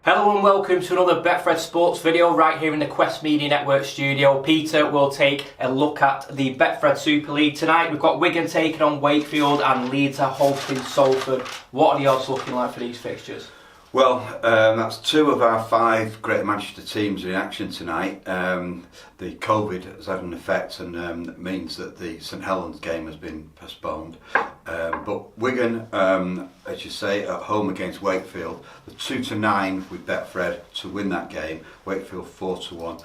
Hello and welcome to another Betfred Sports video right here in the Quest Media Network studio. Peter will take a look at the Betfred Super League tonight. We've got Wigan taking on Wakefield and Leeds are hosting Salford. What are the odds looking like for these fixtures? Well, that's two of our five Greater Manchester teams in action tonight. The COVID has had an effect and means that the St Helens game has been postponed. But Wigan, as you say, at home against Wakefield, the 2-9 with Betfred to win that game. Wakefield 4-1.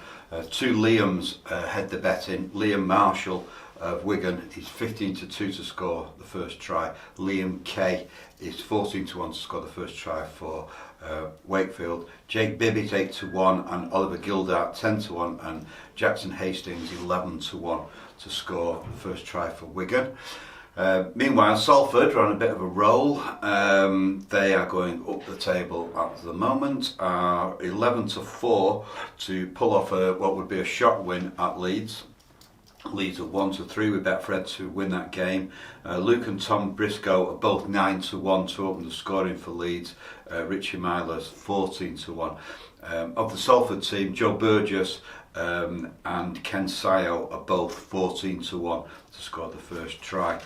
Two Liams head the betting. Liam Marshall of Wigan is 15-2 to score the first try. Liam Kay is 14-1 to score the first try for Wakefield. Jake Bibbitt 8-1 and Oliver Gildart 10-1 and Jackson Hastings 11-1 to score the first try for Wigan. Meanwhile, Salford are on a bit of a roll. They are going up the table at the moment, 11-4 to pull off what would be a shock win at Leeds. Leeds are 1-3 with Betfred to win that game. Luke and Tom Briscoe are both 9-1 to open the scoring for Leeds. Richie Myler's 14-1. Of the Salford team, Joe Burgess and Ken Sayo are both 14-1 to score the first try.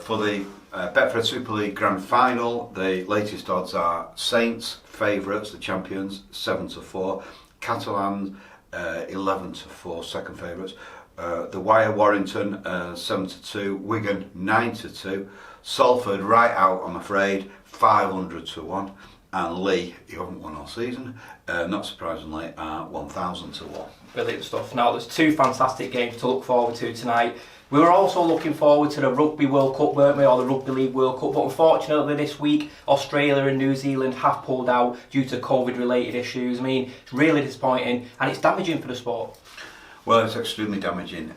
For the Betfred Super League Grand Final, the latest odds are Saints, favourites, the champions, 7-4. Catalan, 11-4, second favourites. The Wire Warrington 7-2, Wigan 9-2, Salford right out I'm afraid 500-1, and Lee, who haven't won all season, not surprisingly, 1,000-1. Brilliant stuff. Now there's two fantastic games to look forward to tonight. We were also looking forward to the Rugby World Cup, weren't we, or the Rugby League World Cup, but unfortunately this week Australia and New Zealand have pulled out due to COVID related issues. I mean, it's really disappointing and it's damaging for the sport. Well, it's extremely damaging,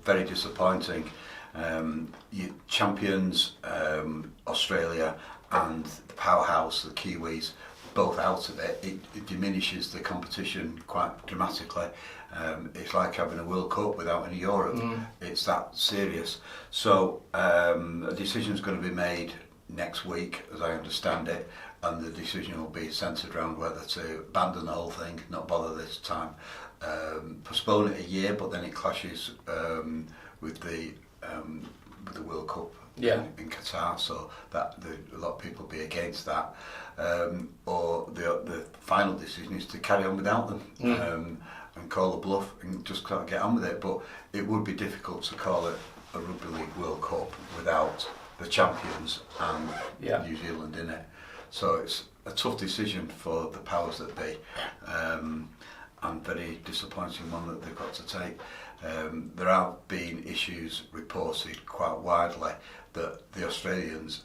very disappointing. Your champions, Australia, and the powerhouse, the Kiwis, both out of it. It diminishes the competition quite dramatically. It's like having a World Cup without any Europe. It's that serious. So a decision is going to be made next week, as I understand it, and the decision will be centred around whether to abandon the whole thing, not bother this time, postpone it a year, but then it clashes with the World Cup in Qatar, so that a lot of people will be against that. Or the final decision is to carry on without them and call a bluff and just get on with it. But it would be difficult to call it a Rugby League World Cup without the champions and New Zealand in it. So it's a tough decision for the powers that be, and very disappointing one that they've got to take. There have been issues reported quite widely that the Australians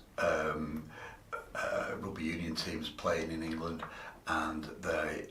rugby union teams playing in England, and there's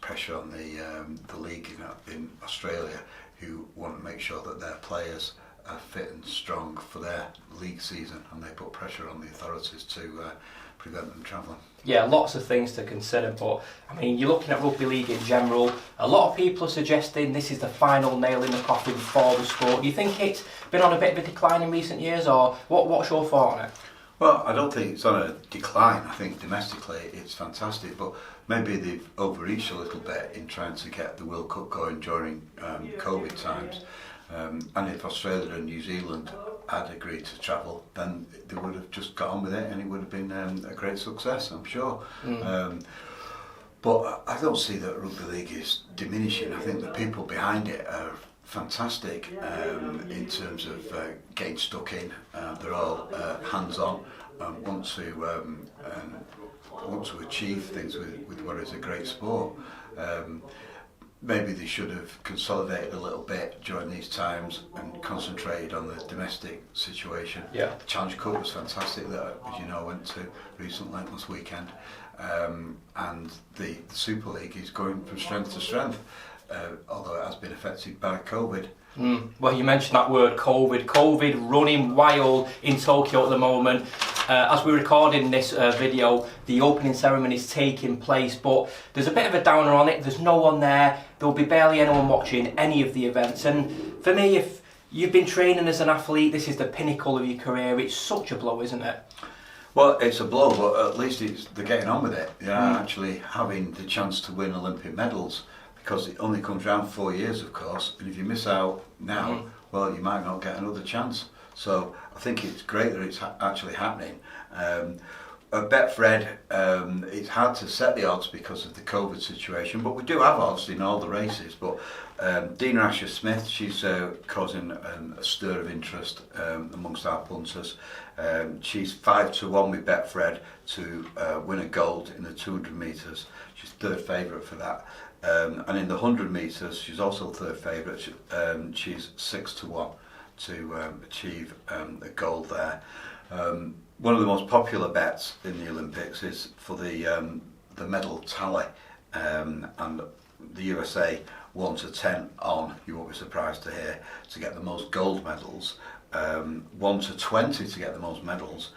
pressure on the league in Australia, who want to make sure that their players are fit and strong for their league season, and they put pressure on the authorities to prevent them travelling. Yeah, lots of things to consider, but I mean, you're looking at rugby league in general. A lot of people are suggesting this is the final nail in the coffin for the sport. Do you think it's been on a bit of a decline in recent years, or what's your thought on it? Well, I don't think it's on a decline. I think domestically it's fantastic, but maybe they've overreached a little bit in trying to get the World Cup going during COVID times. And if Australia and New Zealand had agreed to travel, then they would have just got on with it and it would have been a great success, I'm sure. But I don't see that rugby league is diminishing. I think the people behind it are fantastic in terms of getting stuck in. They're all hands-on and want to achieve things with what is a great sport. Maybe they should have consolidated a little bit during these times and concentrated on the domestic situation. The Challenge Cup was fantastic that, as you know, I went to recently, last weekend. And the Super League is going from strength to strength, although it has been affected by COVID. Well, you mentioned that word COVID running wild in Tokyo at the moment. As we're recording this video, the opening ceremony is taking place, but there's a bit of a downer on it. There's no one there. There'll be barely anyone watching any of the events. And for me, if you've been training as an athlete, this is the pinnacle of your career. It's such a blow, isn't it? Well, it's a blow, but at least they're getting on with it. You know, actually having the chance to win Olympic medals, because it only comes round 4 years, of course. And if you miss out now, well, you might not get another chance. So I think it's great that it's actually happening. At Betfred, it's hard to set the odds because of the COVID situation, but we do have odds in all the races. But Dina Asher-Smith, she's causing a stir of interest amongst our punters. She's 5-1 with Betfred to win a gold in the 200 metres. She's third favourite for that. And in the 100 metres, she's also third favourite. She's 6-1 to achieve a gold there. One of the most popular bets in the Olympics is for the medal tally, and the USA 1 to 10 on, you won't be surprised to hear, to get the most gold medals. 1 to 20 to get the most medals.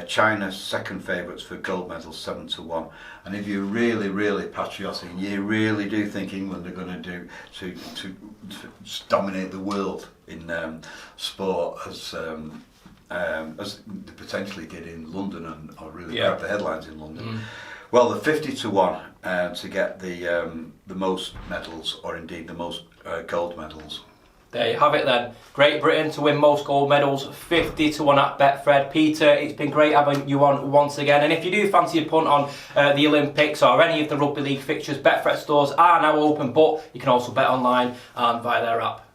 China's second favourites for gold medals, 7-1. And if you're really patriotic, you really do think England are going to do to dominate the world in sport as they potentially did in London or really grabbed the headlines in London. Well, the 50-1 to get the most medals, or indeed the most gold medals. There you have it then. Great Britain to win most gold medals, 50-1 at Betfred. Peter, it's been great having you on once again. And if you do fancy a punt on the Olympics or any of the rugby league fixtures, Betfred stores are now open, but you can also bet online and via their app.